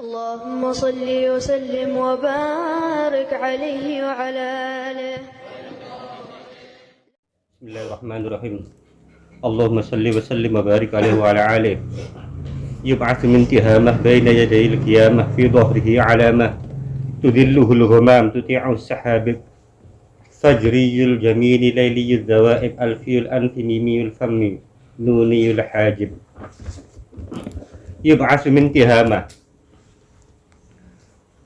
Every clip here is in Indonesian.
اللهم صل وسلم وبارك عليه وعلى آله. Bismillahirrahmanirrahim. Allahumma salli wa sallim wa barik alaihi wa ala alihi. Yub'atsu min tihamah baina yadayil qiyamah fi dhahrihi alamah tudilluhul ghamam tuti'u as-sahabib fajriyul jamili layliyul zawaib alfiyul anfi mimiyul fammi nuniyul hajib. Yub'atsu min tihamah.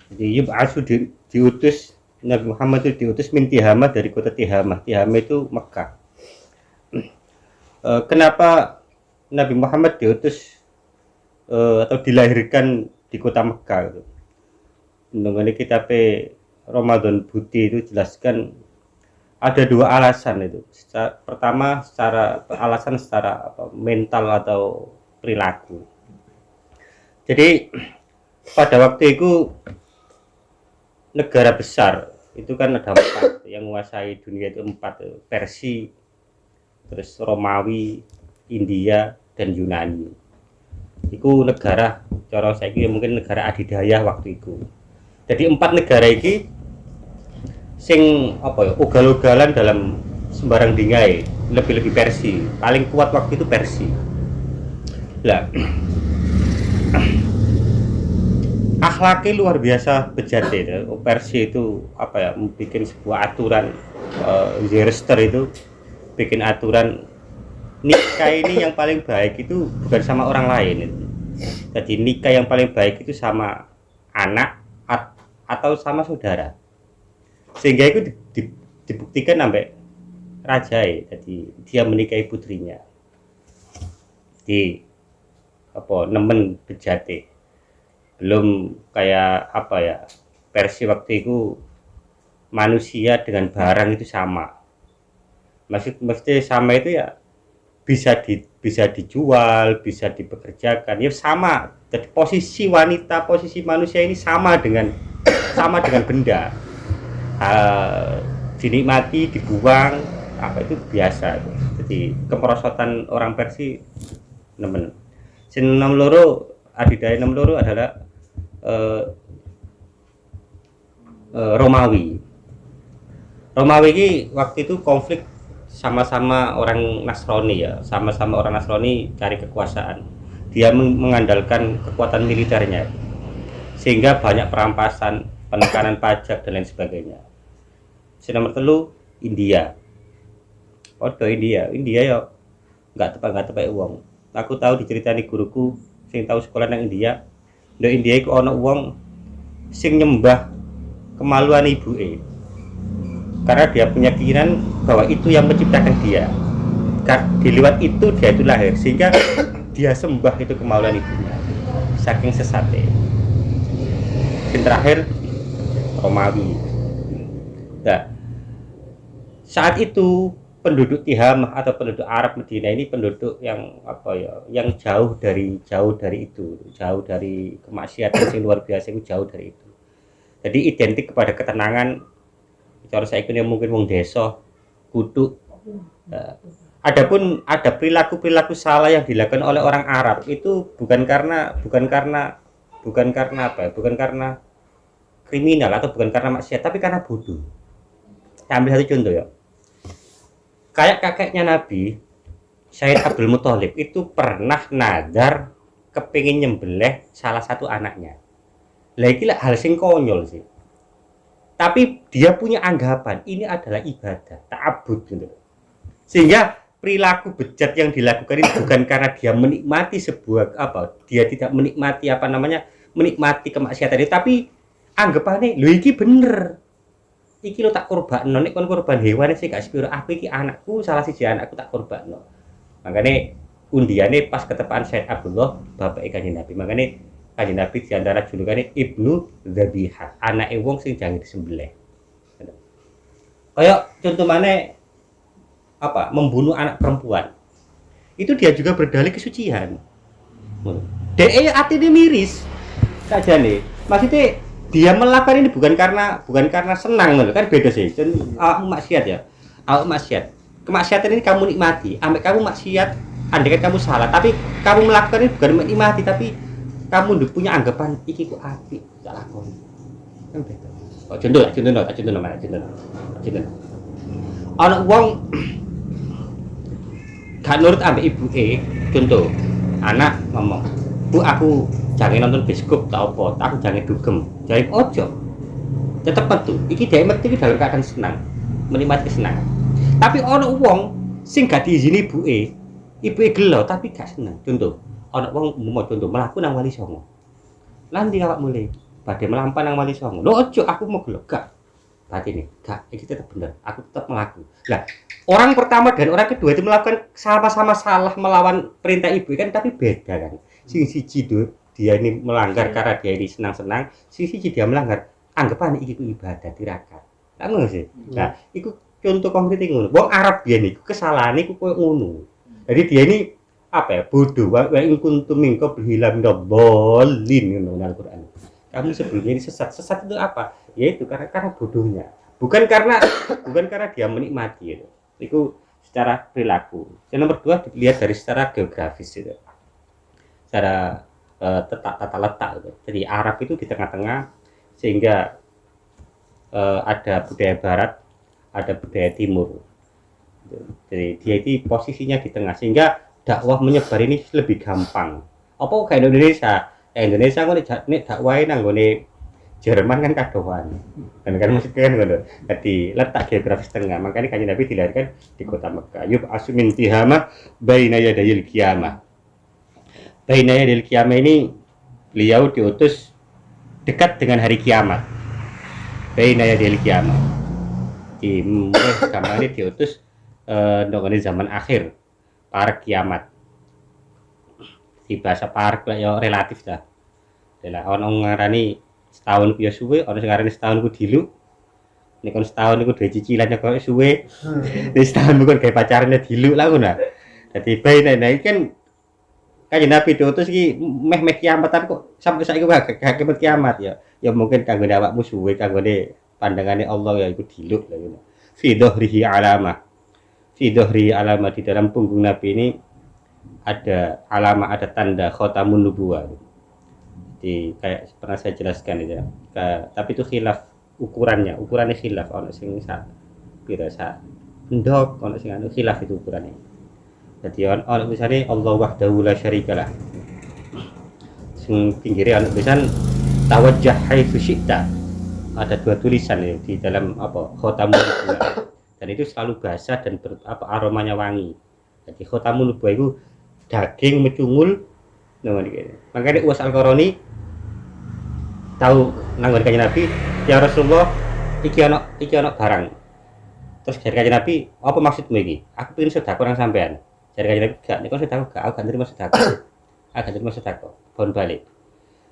Jadi yub'atsu diutus Nabi Muhammad itu diutus min Tihamah dari kota Tihamah. Tihamah itu Mekah. Kenapa Nabi Muhammad diutus atau dilahirkan di kota Mekah itu? Mengenai kitab Ramadan Buti itu jelaskan ada dua alasan itu. Pertama alasan secara mental atau perilaku. Jadi pada waktu itu negara besar itu kan ada 4 yang menguasai dunia itu 4, Persia, terus Romawi, India, dan Yunani. Itu negara cara saya mungkin negara adidaya waktu itu. Jadi 4 negara ini sing ugal-ugalan dalam sembarang dingai, lebih-lebih Persia. Paling kuat waktu itu Persia. Lah akhlaknya luar biasa bejat ya. Persia itu bikin sebuah aturan, Zoroaster itu bikin aturan nikah ini yang paling baik itu bukan sama orang lain itu. Jadi nikah yang paling baik itu sama anak atau sama saudara, sehingga itu dibuktikan sampai raja ya. Jadi dia menikahi putrinya di nemen bejate. Belum kayak Persia waktu itu manusia dengan barang itu sama. Maksudnya sama itu ya bisa dijual, bisa dipekerjakan, ya sama. Jadi posisi wanita, posisi manusia ini sama dengan benda. Dinikmati, dibuang, itu biasa. Jadi kemerosotan orang Persia nemen. Sin nomor loro adidaya nomor loro adalah Romawi ini waktu itu konflik sama-sama orang Nasrani ya, sama-sama orang Nasrani cari kekuasaan. Dia mengandalkan kekuatan militernya sehingga banyak perampasan, penekanan pajak dan lain sebagainya. Nomor telu India. India ya nggak tepat uang. Aku tahu diceritani guruku sing tahu sekolah nang India. Di India iku ana wong sing nyembah kemaluan ibuke. Karena dia punya keyakinan bahwa itu yang menciptakan dia. Di lewat itu dia itu lahir, sehingga dia sembah itu kemaluan ibunya. Saking sesatnya. Yang terakhir Romawi. Nah, saat itu penduduk Tihamah atau penduduk Arab Medina ini penduduk yang yang jauh dari itu, jauh dari kemaksiatan yang luar biasa, itu jauh dari itu. Jadi identik kepada ketenangan. Cara saya yang mungkin wong desa kudu. Adapun ada perilaku salah yang dilakukan oleh orang Arab itu bukan karena kriminal atau bukan karena maksiat, tapi karena bodoh. Saya ambil satu contoh ya. Kayak kakeknya Nabi, Sayyid Abdul Muthalib itu pernah nadar kepingin nyembelih salah satu anaknya. Lah iki hal sing konyol sih. Tapi dia punya anggapan ini adalah ibadah, ta'abbud gitu. Sehingga perilaku bejat yang dilakukan itu bukan karena dia menikmati dia tidak menikmati menikmati kemaksiatan itu, tapi anggapannya lho iki bener. Iki lo tak korbanno, nek kon korban hewan sih gak sepiro, aku iki anakku, salah siji anakku tak korbanno. Makane undiane pas ketepaan Sayyid Abdullah bapak Kanjeng Nabi. Makane Kanjeng Nabi diantara julukane Ibnu Dzabihah, anake wong sing jangan disembelih. Kayak contoh mana membunuh anak perempuan. Itu dia juga berdalih kesucian. Atine miris sajane. Maksudnya dia melakukan ini bukan karena senang, kan beda sih. Maksiat ya. Maksiat. Kemaksiatan ini kamu nikmati, ambek kamu maksiat, andai kan kamu salah, tapi kamu melakukan ini bukan menikmati, tapi kamu punya anggapan iki ku apik tak lakoni. Kan beda. Kok contoh mana contoh. Ana wong gak nurut ambek ibuke, contoh. Anak ngomong, "Bu, aku jangan nonton bioskop tak apa, aku jangan dugem." Jadi ojo. Tetep metu. Iki dhek metu iki dalam keadaan senang, menikmati kesenangan. Tapi ana wong sing gak diizini ibuke gelo tapi gak seneng. Contoh, ana wong mau contoh mlaku nang Wali Songo. Nanti awak mulai badhe melampa nang Wali Songo. Lho ojo aku mau gelo gak. Batine, gak, iki tetep bener. Aku tetep melaku. Lah, orang pertama dan orang kedua itu melakukan sama-sama salah melawan perintah ibu kan tapi beda kan. Sing siji dia ini melanggar karena dia ini senang-senang, sing siji dia melanggar anggapan iki ku ibadah tirakat. Lah ngono sih. Nah, iku contoh konkret ngono. Wong Arab biyen iku kesalahane iku koyo ngono. Jadi dia ini apa ya? Bodoh. Wa in kuntum min qablihi minadh-dhallin ngono Al-Qur'an. Kamu sebelumnya ini sesat. Sesat itu apa? Yaitu karena bodohnya. Bukan karena dia menikmati itu. Itu secara perilaku. Yang nomor 2 dilihat dari secara geografis itu. Secara tata letak gitu. Jadi Arab itu di tengah-tengah sehingga ada budaya barat, ada budaya timur. Jadi dia itu posisinya di tengah sehingga dakwah menyebar ini lebih gampang. Apa kayak Indonesia? Indonesia kok nek dakwah nang gone Jerman kan kadoan. Kan maksudnya kan ngono. Jadi letak geografis tengah. Makanya Kanjeng Nabi dilahirkan di kota Mekah. Yub asumin tihama baina yadayil qiyamah. Baina yadayil qiyamah ini beliau diutus dekat dengan hari kiamat. Baina yadayil qiyamah. Di zaman ini diutus nongone zaman akhir. Para kiamat. Di bahasa parek ya relatif dah. Lah ono ngarani setahun ku ya suwe, ono sing ngarani setahun ku diluk. Nek kon setahun iku duwe cicilan kok suwe. Nek setahun kon gawe pacarane diluk lah ngono. Dadi bae nek kan Kanjeng Nabi diutus iki meh kiamatan kok sampai saiki gak kiamat ya. Ya mungkin kanggo awakmu suwe kanggone pandangane Allah ya iku diluk lah ngono. Fi dhahrihi alamah. Fi dhahri alamah di dalam punggung Nabi ini ada alamah, ada tanda khatamun nubuwah. Jadi kayak pernah saya jelaskan itu ya. Tapi itu khilaf ukurannya khilaf, ono sing sak pira sak ndok, ono sing anu khilaf itu ukurannya. Jadi ono misalnya Allah wahdahu la syarikalah. Sing pinggire ono tulisan tawajjah haitsu syi'ta. Ada 2 tulisan ya di dalam apa khatamun nubuwah. Dan itu selalu basah dan aromanya wangi. Jadi khatamun nubuwah itu daging mecungul namanya gitu. Makanya Uwais Al-Qarani tahu nanggon Kanjeng Nabi, ya Rasulullah, iki ana barang. Terus dari Kanjeng Nabi, apa maksudmu iki? Aku pengen sedekah nang sampean. Dari Kanjeng Nabi, gak niku sedekah, aku gak nerima sedekah. Aku gak nerima sedekah. Bon balik.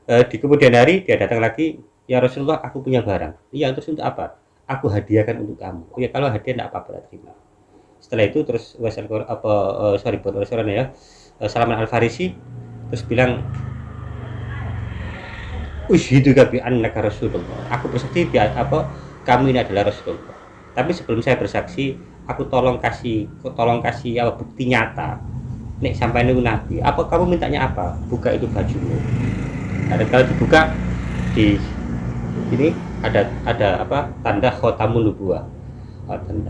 Di kemudian hari dia datang lagi, ya Rasulullah, aku punya barang. Iya, terus untuk apa? Aku hadiahkan untuk kamu. Oh ya kalau hadiah enggak apa-apa terima. Setelah itu terus Uwais Al-Qarani ya. Salman Al-Farisi terus bilang ushidu bi annaka rasulullah. Aku bersaksi kamu ini adalah Rasulullah. Tapi sebelum saya bersaksi, aku tolong kasih bukti nyata. Nek sampai niku nabi, apa kamu mintanya apa? Buka itu bajumu. Ada kalau dibuka di ini ada tanda khatamun nubuwah.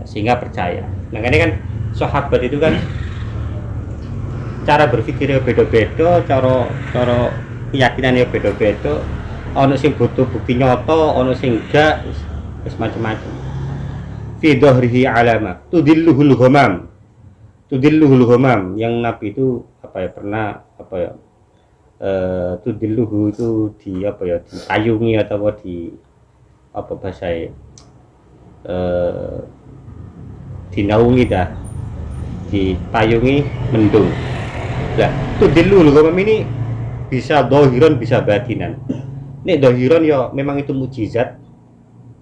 Sehingga percaya. Nah, ini kan sahabat itu kan cara berpikirnya beda-beda, cara keyakinannya beda-beda. Ono sing butuh bukti nyata, ono sing enggak, wis macam-macam. Fi dhahrihi alama tudilluhul ghamam. Yang Nabi itu pernah tudilluhu itu dipayungi atau di bahasa dinaungi dah, dipayungi mendung. Lah, tudilluhul ghamam ini bisa dhahiran bisa batinan. Nek dhahiran ya memang itu mukjizat,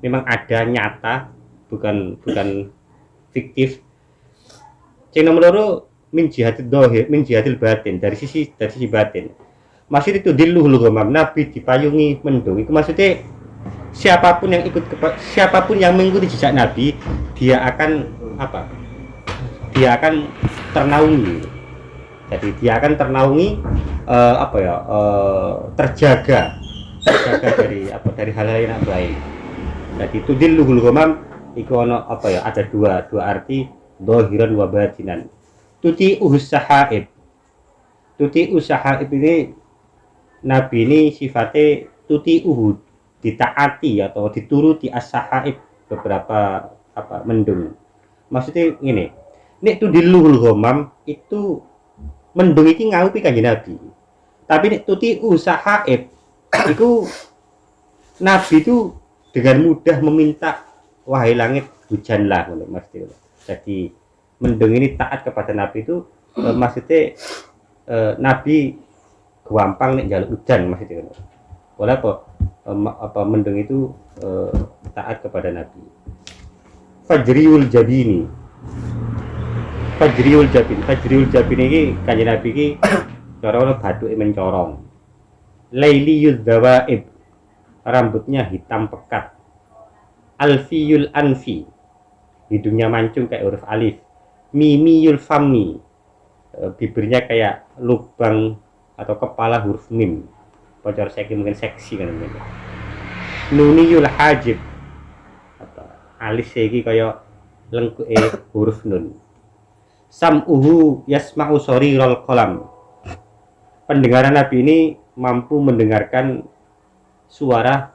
memang ada nyata, bukan fiktif. Yang nomor 2 min jihatil dhahir, min jihatil batin, dari sisi batin. Maksud itu dilluhul ghamam, Nabi dipayungi mendung. Itu maksudnya siapapun yang mengikuti jejak Nabi, dia akan ternaungi. Jadi dia akan ternaungi terjaga dari hal-hal yang tidak baik. Jadi tudilluhul ghamam iku ono ada dua arti, dhahiran wa batinan. Tuti usahaib ini nabi ini sifatnya tuti ditaati atau dituruti as-sahaib, beberapa mendung. Maksudnya gini, nek tudilluhul ghamam itu mendung iki ngaupi kanjeng Nabi. Tapi nek tuti usahaib itu Nabi itu dengan mudah meminta wahai langit hujanlah, maksudnya. Jadi mendung ini taat kepada Nabi itu maksudnya Nabi gampang nek njaluk hujan, maksudnya. Oleh apa mendung itu taat kepada Nabi. Fajriul jabin ini kanjeng Nabi iki cara baduke mencorong. Lailiyul dawaib, rambutnya hitam pekat. Alfiyul anfi, hidungnya mancung kayak huruf alif. Mimiyul fami, bibirnya kayak lubang atau kepala huruf mim. Bocor seki mungkin seksi kan mungkin. Nuniyul hajib, alis iki kayak lengkuke huruf nun. Sam'uhu yasma'u soriral qalam, pendengaran Nabi ini mampu mendengarkan suara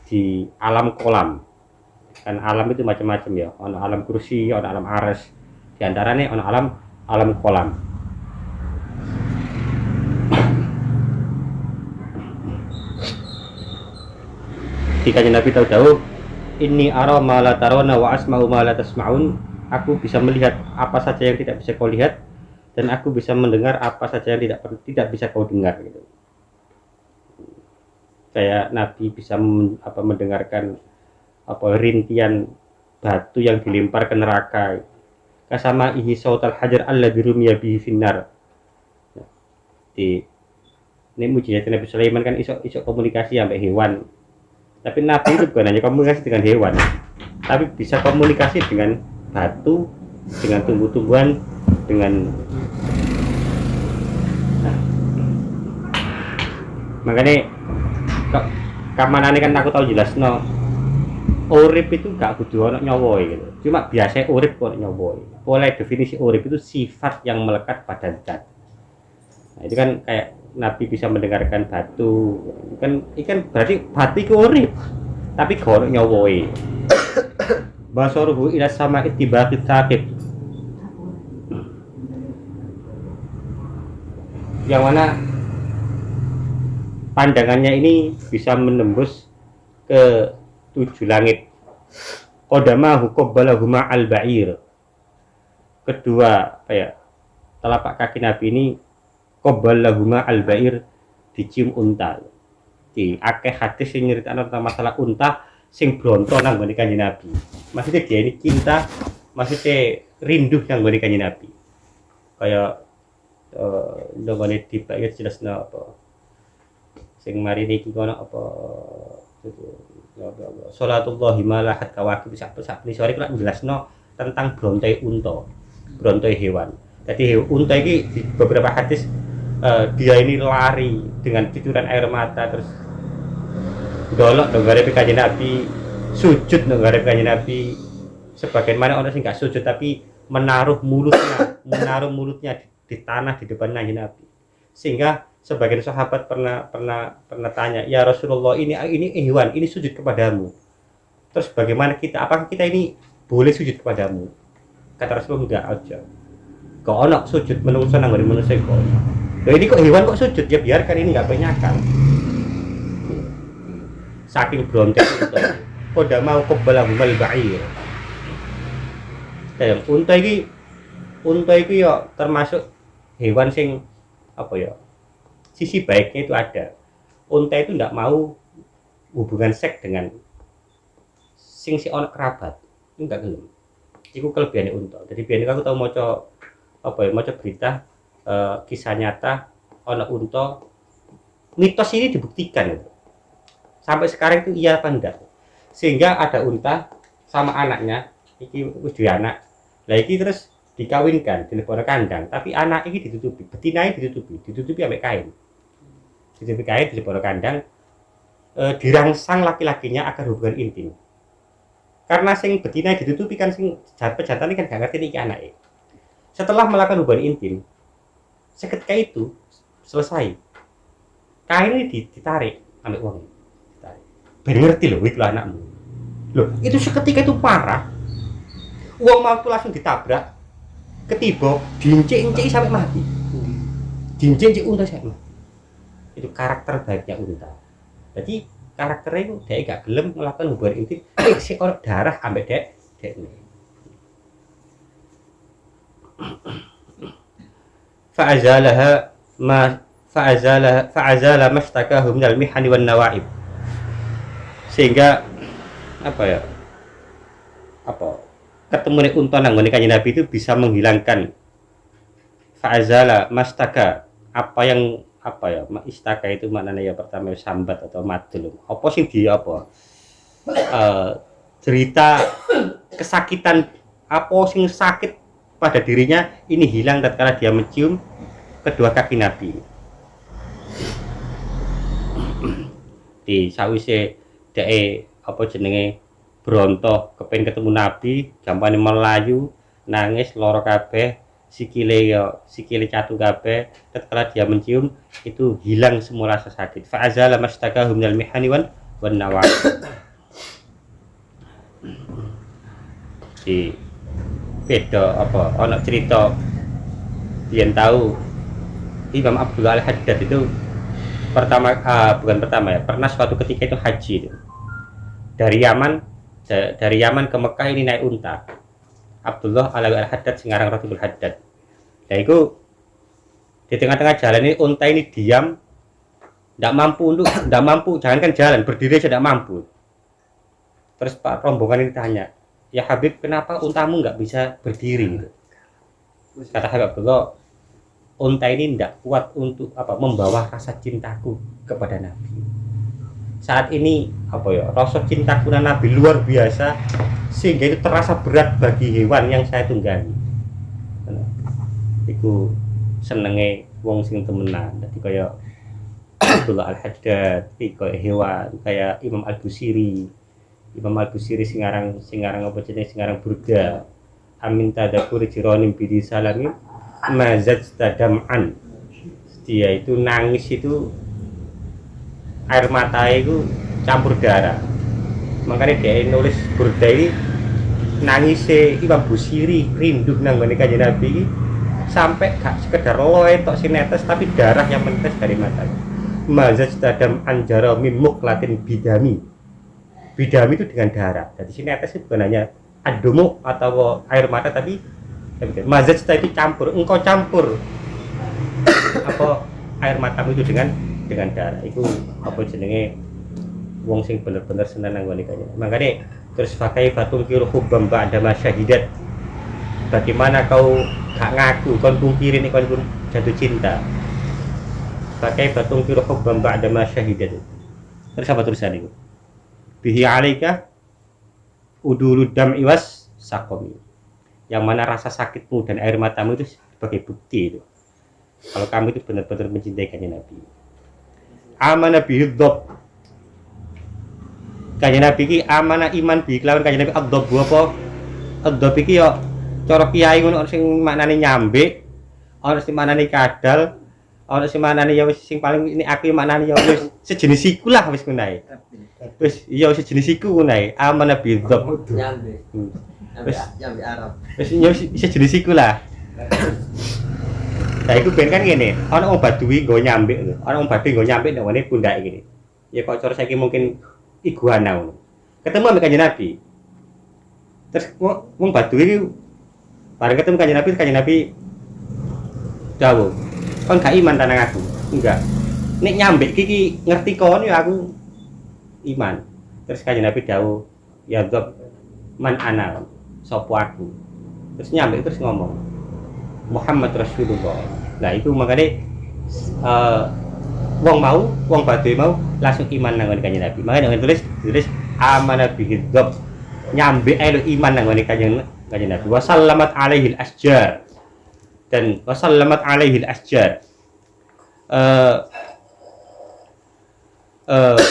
di alam kolam. Kan alam itu macam-macam ya, ono alam kursi, ono alam aras, di antaranya ono alam kolam. Jika Nabi tahu inni ara ma la tarawna wa asma'u ma la tasma'un, aku bisa melihat apa saja yang tidak bisa kau lihat, dan aku bisa mendengar apa saja yang tidak bisa kau dengar, gitu. Kayak Nabi bisa mendengarkan rintian batu yang dilempar ke neraka. Kasama ihi sautal hajar alladzi rumiya bihi finnar. Ini mujizat Nabi Sulaiman kan iso komunikasi sampai hewan. Tapi Nabi itu bukan hanya komunikasi dengan hewan, tapi bisa komunikasi dengan batu, dengan tumbuh-tumbuhan, dengan makanya kamanane kan aku tahu jelas urip itu gak kudu ono nyawa gitu. Cuma biasa urip kok nyawa. Oleh definisi urip itu sifat yang melekat pada zat. Nah, itu kan kayak Nabi bisa mendengarkan batu. Ikan berarti batu itu urip. Tapi gak ono nyawa. Basaruhu ila sama ittibaqit saqib. Yang mana pandangannya ini bisa menembus ke 7 langit. Qadamahu qabbalahuma al-ba'ir. Kedua telapak kaki Nabi ini qabbalahuma al-ba'ir, dicium unta. Di akeh hadis sing nyeritakno tentang masalah unta sing bronto nang ngene Kanjeng Nabi. Maksudnya dia ini cinta, maksudnya rindu nang ngene Kanjeng Nabi. Kayak ndongone dibake jelasna apa sing mari niki kono apa Salatullahi malahat kawakib sak sore kula jelasno tentang brontoe unta, brontoe hewan. Jadi unta ini di beberapa hadis dia ini lari dengan cucuran air mata, terus dolok nggare Kanjeng Nabi, sujud nggare Kanjeng Nabi. Sebagian mana orang sing gak sujud tapi menaruh mulutnya di tanah di depan Kanjeng Nabi. Sehingga sebagian sahabat pernah tanya, ya Rasulullah, ini hewan, ini sujud kepadamu. Terus bagaimana kita? Apakah kita ini boleh sujud kepadamu? Kata Rasulullah, enggak aja. Kok ono sujud menungso nang ngene manusia kok. Loh ini kok hewan kok sujud, ya biarkan, ini enggak penyakal. Saking brontek itu. Koda mau qabbalahul ba'ir. Kayak unta iki ya termasuk hewan sing sisi baiknya itu ada. Unta itu tidak mau hubungan seks dengan sing si ono kerabat. Itu enggak gelem. Iku kelebihannya unta. Jadi biyen aku tahu maca berita kisah nyata ono unta. Mitos ini dibuktikan itu. Sampai sekarang itu iya apa enggak. Sehingga ada unta sama anaknya, iki wis duwe anak. Lah iki terus dikawinkan di negara kandang, tapi anak ini ditutupi, betina ini ditutupi ambek kain. Ditutupi kain di negara kandang, dirangsang laki-lakinya agar hubungan intim. Karena sing betina ditutupi kan sing jantan kan gak ngerti iki anake. Setelah melakukan hubungan intim, seketika itu selesai. Kain ini ditarik ambek wong. Ditarik. Ben ngerti lho iki lho anakmu. Loh, itu seketika itu parah. Wong mau tuh langsung ditabrak, ketiba, diincik-incik sampai mati. Diincik-incik unta sampai mati. Itu karakter baiknya unta. Jadi karakternya itu dia gak gelem melakukan hubungan intim, si orang darah ambek dek ini. Fa'azala mashtakahu minal mihani wan nawaib. Sehingga ketemu nih unta nang ngene Kanjeng Nabi itu bisa menghilangkan fa'azala mastaka, istaka itu maknanya ya pertama sambat atau madul. Apa sing cerita kesakitan apa sing sakit pada dirinya ini hilang tatkala dia mencium kedua kaki Nabi. Di sawise dhek bronto kepen ketemu Nabi, gampane melayu, nangis lara kabeh. Sikile catu kabeh, tatkala dia mencium itu hilang semua rasa sakit. Fa'azala mashtakahu minal mihani wan nawar. Di beda ana cerita yen tahu Imam Abdullah Al-Haddad itu pernah suatu ketika itu haji itu. Dari Yaman ke Mekah ini naik unta. Abdullah Al-Haddad singarang Ratibul Haddad. Ya itu di tengah-tengah jalan ini unta ini diam, tidak mampu, jangankan jalan, berdiri saja tidak mampu. Terus Pak rombongan ini tanya, ya Habib, kenapa untamu nggak bisa berdiri? Gitu. Kata Habib Abdullah, unta ini tidak kuat untuk membawa rasa cintaku kepada Nabi. Saat ini rasa cintaku kepada Nabi luar biasa, sehingga itu terasa berat bagi hewan yang saya tunggangi. Iku senenge wong sing temenan. Dadi kaya Abdullah Al-Haddad, kaya hewan, kaya Imam Al-Busiri singarang Burda. Amin tadakuri jironim bidi salamin mazaj tadam'an. Dia itu nangis itu air mata itu campur darah. Makanya dia nulis Burda ini nangis Imam Busiri rindu nang ngene Kanjeng Nabi sampai gak sekedar loe tok sinetes tapi darah yang menetes dari matanya. Mazaj tadam anjara mimuk latin bidami. Bidami itu dengan darah. Jadi sinetes itu bukan hanya adomo atau air mata tapi mazaj itu campur. Engkau campur air matamu itu dengan darah. Itu jenenge wong sing bener-bener seneng nang ngene kaya. Makane terus pakai batung kiru hubbam ba'da masyahidat. Bagaimana kau gak ngaku kon pungkiri nih kon jatuh cinta. Pakai batung kiru hubbam ba'da masyahidat. Terus apa tulisan itu? Bihi alaika udulud dam'i was saqami. Yang mana rasa sakitmu dan air matamu itu sebagai bukti itu. Kalau kamu itu benar-benar mencintai Kanjeng Nabi. Amana bihi dhab. Kanjeng Nabi iki amanah iman bi kelawan Kanjeng Nabi ad-dhab apa? Ad-dhab iki yo cara kiai ngono sing maknane nyambe, ana sing maknane kadal, ana sing maknane ya wis sing paling ini aku maknane ya wis sejenis iku lah wis ngono ae. Wis iya sejenis iku ngono ae. Amanah bi dhab. Nyambe. Nyambe Arab. Wis ya sejenis iku lah. Lah iku ben kan ngene, ana wong Baduy nggo nyambe lho. Ana wong Baduy nggo nyambe nek ngene pundake ngene. Ya kok cara saiki mungkin iguana ngono. Ketemu ambek Kanjeng Nabi. Terus wong Baduy iki bareng ketemu Kanjeng Nabi dawuh, "Kon gak iman tanang aku?" Enggak. Nek nyambek iki ngerti kon ya aku iman. Terus Kanjeng Nabi dawuh, "Ya Dzab man ana?" Sopo aku. Terus nyambek terus ngomong, "Muhammad Rasulullah." Nah, itu makanya wong Baduy mau langsung iman nang Kanjeng Nabi. Makanya dengan tulis amanah bihi dzab. Nyambe ae iman nang Kanjeng kanjeng Nabi. Wa sallamat alaihi al-asjar. Dan wa sallamat alaihi al-asjar.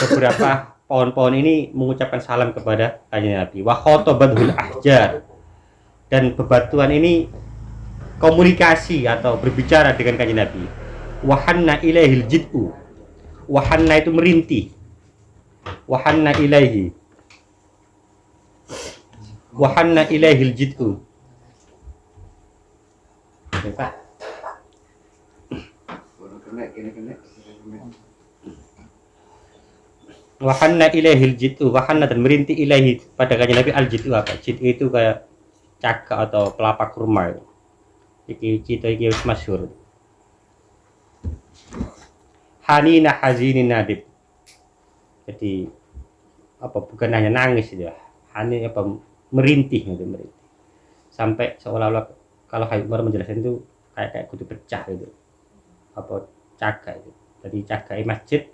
Beberapa pohon-pohon ini mengucapkan salam kepada kanjeng Nabi. Wa khotabadhul ahjar. Dan bebatuan ini komunikasi atau berbicara dengan kanjeng Nabi. Wa hanna ilaihil jid'u. Wa hanna itu merintih. Wa hanna ilaihi. Wa hanna ilaihil jid'u. Pak. Wa hanna ilaihil jid'u. Wa hanna dan merintih ilaihi pada kanjeng Nabi al-jid'u apa? Jid'u itu kayak cagak atau kelapa kurma. Iki cita iki wis masyhur. Hanina hazinin nadib. Jadi apa bukan hanya nangis ya. Hani apa merintih gitu, merintih. Sampai seolah-olah kalau Habib Umar menjelaskan itu kayak kudu pecah gitu. Apa cagak itu. Jadi cagai masjid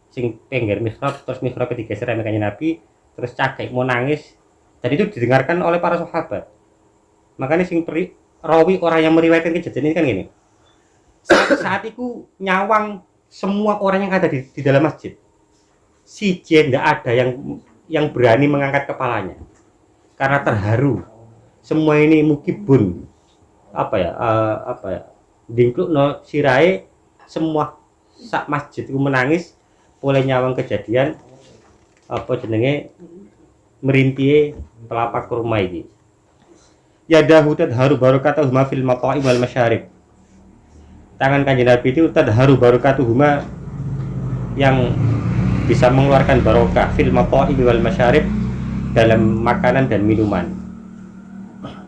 sing pinggir mihrab terus mihrab digeser sama kanjeng Nabi terus cagai mau nangis dan itu didengarkan oleh para sahabat. Makanya sing rawi orang yang meriwayatkan kejadian ini kan gini. Saat itu nyawang semua orang yang ada di dalam masjid. Si tidak ada yang berani mengangkat kepalanya karena terharu. Semua ini mukibun apa ya dingkluk no sirai semua sak masjid itu menangis oleh nyawang kejadian apa jenenge merintih pelapa kurma ini. Yadahu tadharu barakatuhuma fil maqa'i wal masyarib. Tangan kanjeng Nabi itu tadharu barakatuhuma yang bisa mengeluarkan barokah fil maqa'i wal masyarib dalam makanan dan minuman.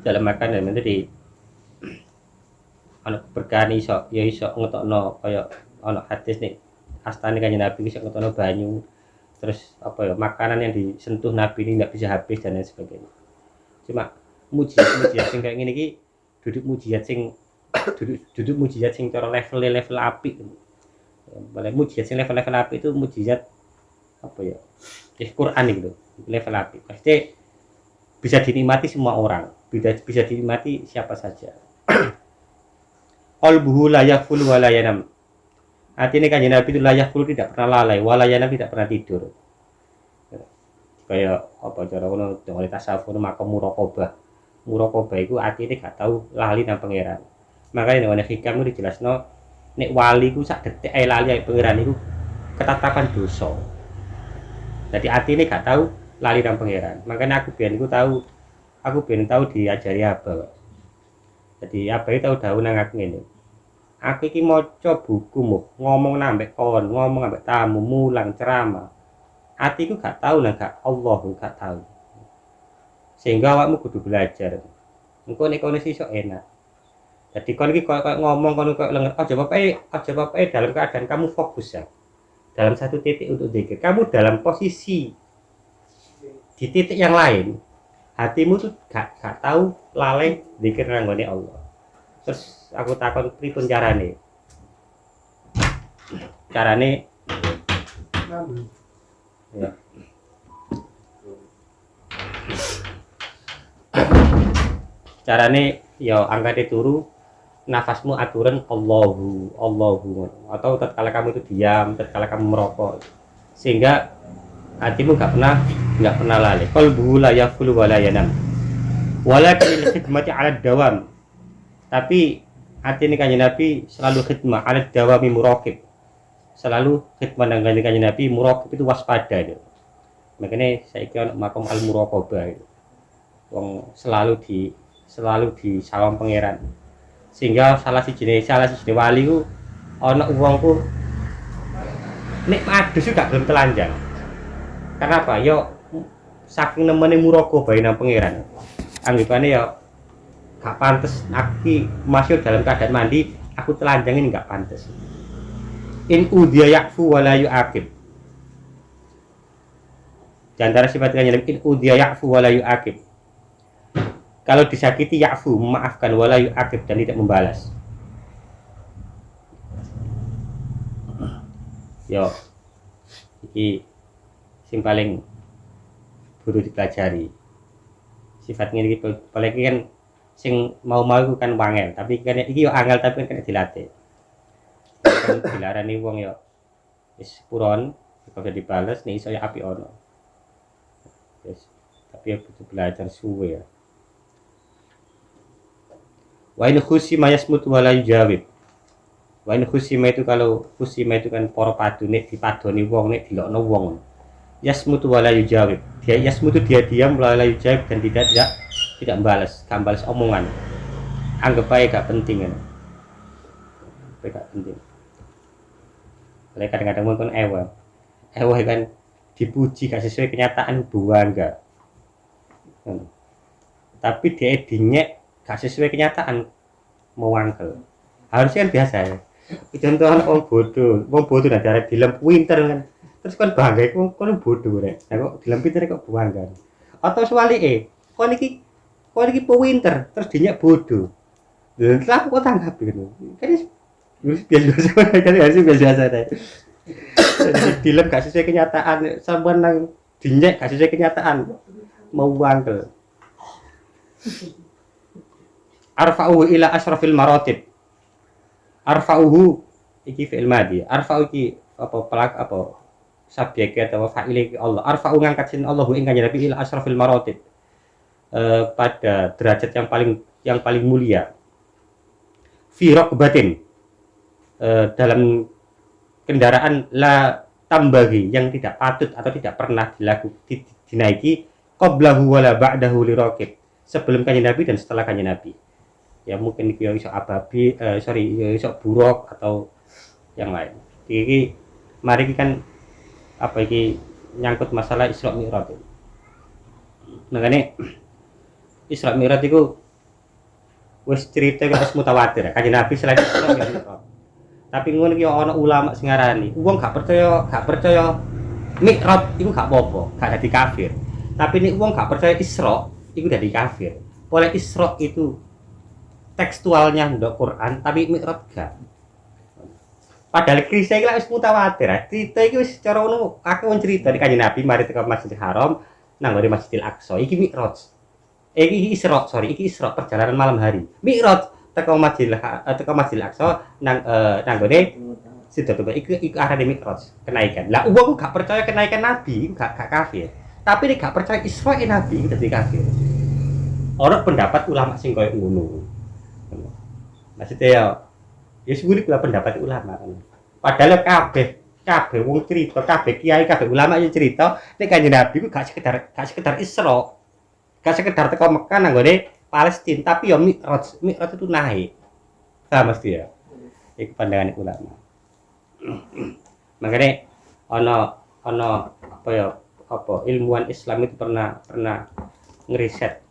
Dalam makanan dan minuman tadi ana berkah iso ya iso ngetokno kaya ana hadis nih astane kanjeng Nabi iso ngetokno banyu terus apa ya makanan yang disentuh Nabi ini enggak bisa habis dan lain sebagainya. Cuma mujizat sing kayak ngene iki duduk mujizat sing cara level apik. Boleh mujizat sing level apik itu mujizat apa ya? Quran gitu. Level apik. Pasti bisa dinikmati semua orang, bisa dinikmati siapa saja. Qalbuhu la yaghfulu wa la yanam. Artinya kanjeng Nabi itu la yaghfulu tidak pernah lalai, wa la yanam tidak pernah tidur. Kayak apa cara ngono oleh tasawuf makam muraqabah. Muraqabah iku artine gak tau lali nang pangeran. Makanya nek hikam itu dijelasno nek wali ku sak detik ae lali pangeran iku ketatapan dosa. Jadi artine gak tau lali nang pangeran. Makanya aku biyen tahu diajari apa. Jadi apa itu tahu dawuh nang aku ngene. Aku iki maca bukumu, ngomong nambek kon, ngomong nambek tamu, mulang ceramah. Atiku gak tahu lah gak Allah gak tahu. Sehingga awakmu kudu belajar. Engko nek kono iso enak. Jadi kon iki koyo ngomong kono koyo lengan aja apa dalam keadaan kamu fokus ya. Dalam satu titik untuk zikir. Kamu dalam posisi di titik yang lain. Hatimu tuh gak tahu lalai zikir nang ngene Allah. Terus aku takon pripun carane? Carane ya. Carane ya angkate turu nafasmu aturan Allahu atau tatkala kamu itu diam, tatkala kamu merokok sehingga hatimu nggak pernah lalai. Qalbuhu la yaqulu wa la yanam. Walakin khidmati 'ala dawam. Tapi hati ini kanjeng Nabi selalu khidmah 'ala dawami muraqib. Selalu khidmah dengan kanjeng Nabi muraqib itu waspada itu. Makanya saya kira makom al muraqabah itu. Wong selalu di sawang pangeran. Sehingga salah si jenis wali ku ana wong ku nek adus gak gelem telanjang. Karena apa? Yo saking nemene muraqabah nang pangeran. Anggapane ya gak pantes aku masih dalam keadaan mandi, aku telanjangin gak pantes. In udiya yakfu wa la yu'aqib. Di antara sifat kanjeng in udiya yakfu wa la yu'aqib. Kalau disakiti ya'fu, memaafkan wala yu'aqib dan tidak membalas. Yo. Iki sing paling perlu dipelajari. sifat ngene iki apalagi kan sing mau-mau iku kan wangel, tapi kan iki yo angel tapi kan dilatih. Kan dilarani wong yo wis puron, kok dibales nek iso ya apik ono. Wis, tapi ya butuh belajar suwe ya. Wa in khusima yasmut wa la yujawib. Wa in khusima itu kalau khusima itu kan para padu nek dipadoni wong nek dilokno wong. Yasmut wa la yujawib. Dia yasmutu dia diam la yujawib dan tidak membalas, gak membalas omongan. Anggap aja gak penting kan. Gak penting. Kadang-kadang wong kan ewa kan dipuji gak sesuai kenyataan bangga. Tapi dia dinyek gak sesuai kenyataan mau wangkel. Harusnya kan biasa ya. Contoh orang bodoh nah cara dilem pinter kan. Terus kan bangga iku kon bodoh rek. Nah kok dilem pinter kok bangga. Atau sebalike, kon iki pinter terus dinyek bodoh. Lha aku kok tanggapi kan. Kan biasa deh. Dilem gak sesuai kenyataan, sampean nang dinyek gak sesuai kenyataan mau wangkel. Arfa'uhu ila asrafil maratib. Arfa'uhu iki fi'il madhi. Arfa'u iki apa subjek atau fa'il Allah. Arfa'u ngangkat sin Allahu ing kanjeng Nabi ila asrafil maratib. Pada derajat yang paling mulia. Fi raqbatin. Dalam kendaraan la tambagi yang tidak patut atau tidak pernah dinaiki qablahu wala ba'dahu liraqib. Sebelum kanjeng Nabi dan setelah kanjeng Nabi. Ya mungkin iki iso ababi, iso buruk atau yang lain. Iki mari kan apa iki nyangkut masalah Isra Mi'raj. Makanya Isra Mi'raj itu wis cerita wis mutawatir. Kanjeng Nabi selain Isra Mi'raj. Tapi ngono iki ana ulama sing ngarani, wong gak percaya Mi'raj iku gak apa-apa, gak dadi kafir. Tapi nek wong gak percaya Isra iku dadi kafir. Oleh Isra itu tekstualnya ndok Quran, tapi Mi'raj gak. Padahal kisah iki wis mutawatir. Cerita iki wis cara ngono akeh wong cerita nek Kanjeng Nabi mari teko Masjidil Haram nang ngene Masjidil Aqsa. Iki Mi'raj. Iki Isra, iki Isra perjalanan malam hari. Mi'raj teko Masjidil Aqsa nang ngene Sidratul Muntaha iku arane Mi'raj, kenaikan. Lah wong gak percaya kenaikan Nabi, gak kafir. Tapi nek gak percaya Isra Nabi dadi kafir. Ora pendapat ulama sing koyo ngono. Maksudnya ya sulit lah pendapat ulama. Padahal kabeh wong cerita, kabeh kiai, kabeh ulama yang cerita nek kanjeng Nabi ku gak sekedar Isra. Gak sekedar teko Mekah nang ngene Palestina, tapi ya Mi'raj itu naik. Sama mesti ya. Iku pandangan ulama. Makanya ana apa ilmuwan Islam itu pernah ngeriset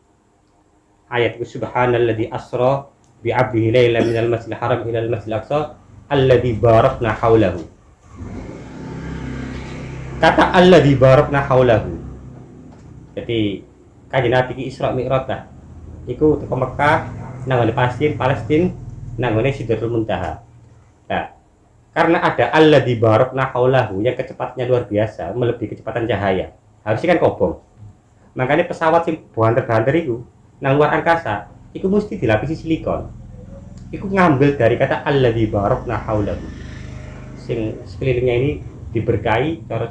ayat subhanalladzi asra bi 'abdihi lailan minal masjidil haram ila al masjidil aqsa alladzi barakna haulahu. Kata alladzi barakna haulahu. Jadi kanjeng Nabi ki Isra Mi'raj ta. Iku teko Mekah nang ngene Palestina nang ngene Sidratul Muntaha. Nah, karena ada alladzi barakna haulahu yang kecepatannya luar biasa, melebihi kecepatan cahaya. Harusnya kan kobong. Makanya pesawat sing banter-banter iku nang luar angkasa iku mesti dilapisi silikon. Iku ngambil dari kata alladzi barakna haulahu. Sing sekelilingnya ini diberkahi cara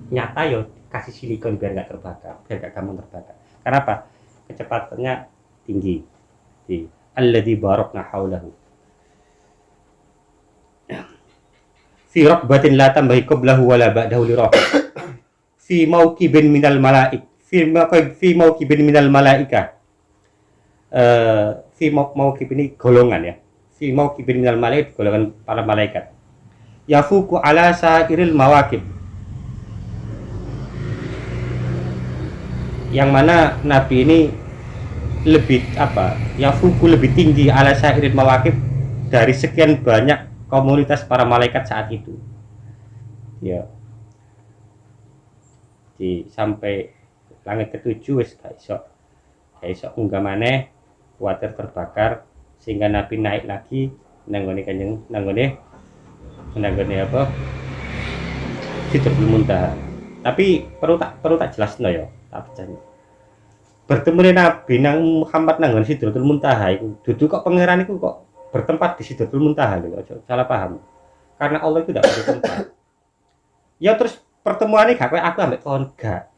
nyata yo kasih silikon biar enggak terbakar, biar enggak gampang terbakar. Kenapa? Kecepatannya tinggi. Di alladzi barakna haulahu. Fi raqbatin la tambahi qablahu wala ba'dahu li raqab. Fi mauqibin minal malaik. Fi mauqibin minal malaika. Fi mauqib ini golongan ya. Fi mauqibin minal malaik golongan para malaikat. Yafuku ala sa'iril mawaqib. Yang mana Nabi ini lebih Yafuku lebih tinggi ala sa'iril mawaqib dari sekian banyak komunitas para malaikat saat itu. Ya. Sampai langit ketujuh wis gak iso munggah maneh kuwatir terbakar sehingga Nabi naik lagi nanggone apa Sidratul Muntaha. Tapi perlu tak jelasno ya, tak pecah. bertemu Nabi nang Muhammad nang Sidratul Muntaha iku dudu kok pangeran iku kok bertempat di Sidratul Muntaha lho, aja salah paham. Karena Allah itu tidak bertempat. Ya terus pertemuannya gak kayak aku ambek kon gak.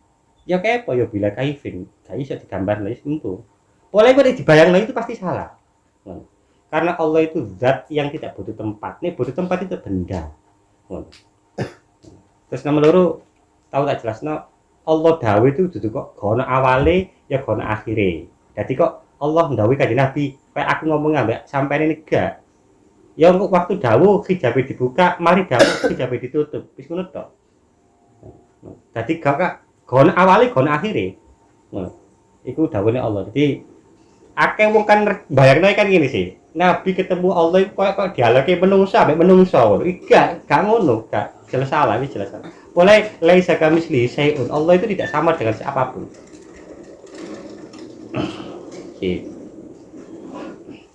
Ya kayak apa ya bila kaifin, gak iso digambar lagi itu. Boleh kok dibayangno itu pasti salah. Karena Allah itu zat yang tidak butuh tempat. Nih butuh tempat itu benda. Terus nomor loro tahu tak jelasno Allah dawuh itu dudu kok gono awale ya gono akhire. Jadi kok Allah ndawuh kanjeng Nabi, kayak aku ngomong ambek sampeyan ini gak. Ya waktu dawuh hijabe dibuka, mari dawuh hijabe ditutup. Wis ngono tok. Dadi gak gono awale gono akhire. Ngono. Iku dawuhne Allah. Jadi akeh wong kan bayangno kan ngene sih. Nabi ketemu Allah kok dialoge menungsa ambek menungsa. Gak ngono, gak jelas salah, wis jelas salah. Boleh laisa kamisli syai'un. Allah itu tidak sama dengan siapapun.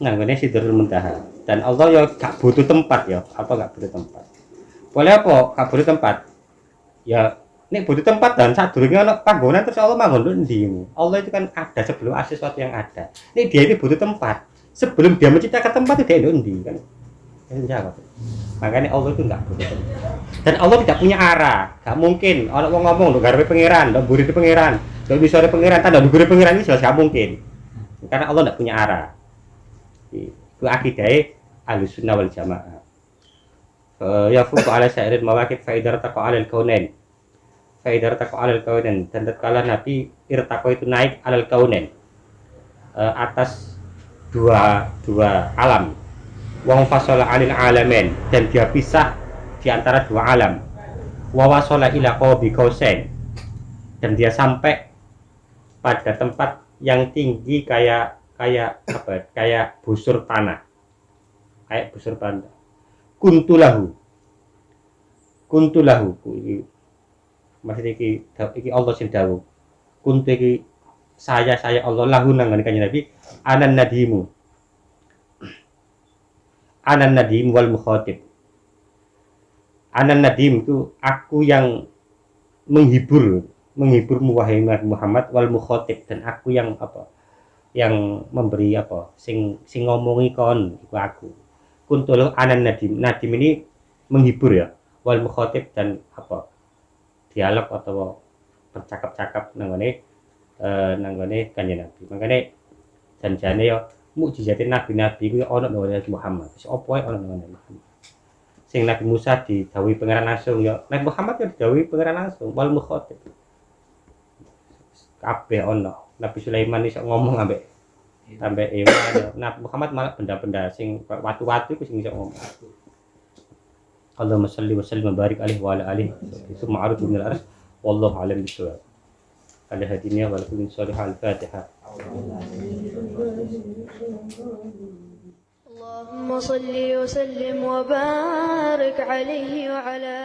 Nah, ini Sidratul Muntaha. Dan Allah ya gak butuh tempat ya. Apa gak butuh tempat? Boleh apa? Gak butuh tempat. Ya, ini butuh tempat dan saat durungnya ada panggonan terus Allah manggon ndi. Allah itu kan ada sebelum ada sesuatu yang ada. Ini dia ini butuh tempat. Sebelum dia menciptakan tempat itu dia ndi kan. Jawab. Makanya Allah itu enggak butuh tempat. Dan Allah tidak punya arah. Gak mungkin orang ngomong ndok garepe pangeran, ndok mburi pangeran, ndok misore pangeran, ndok mburi pangeran itu jelas gak mungkin. Karena Allah tidak punya arah. Itu akidai Ahlussunnah wal Jamaah. Ya fuqu ala sa'irin mawaqif fa idza taqa ala al-kaunain. Fa idza taqa ala al-kaunain dan tatkala Nabi irtaqa itu naik alal kaunain. Atas dua alam. Wa fasala 'alil alamin dan dia pisah di antara dua alam. Wa wasala ila qabi qausain dan dia sampai pada tempat yang tinggi kayak apa? Kayak busur panah. Kayak busur panah. Kuntulahu. Iki maksud iki Allah sing dawuh. Kuntu iki saya Allah lahu nang kanjeng Nabi anan nadim wal mukhatib. Anan nadim itu aku yang menghiburmu wahai Muhammad wal mukhatib dan aku yang apa? Yang memberi apa? Sing ngomongi kon iku aku. Kuntul anan nadim. Nadim ini menghibur ya. Wal mukhatib dan apa? Dialog atau bercakap-cakap nanggone kanjeng Nabi. Makane janjane ya mukjizatin nabi-nabi kuwi ana nang Muhammad. Wis apa ae ana nang Muhammad. Sing Nabi Musa didhawuhi pangeran langsung ya. Nabi Muhammad ya didhawuhi pangeran langsung wal mukhatib. Kabeh ana. Nabi Sulaiman iso ngomong ambek hewan. Nabi Muhammad malah benda-benda sing watu-watu iku sing iso ngomong. Allahumma shalli wa sallim wa barik alaihi wa ala alihi. Itu ma'ruf min al-ars. Wallahu a'lam bishawab. Ala hadiniya wa lakum salihal Fatihah. اللهم صل وسلم وبارك عليه وعلى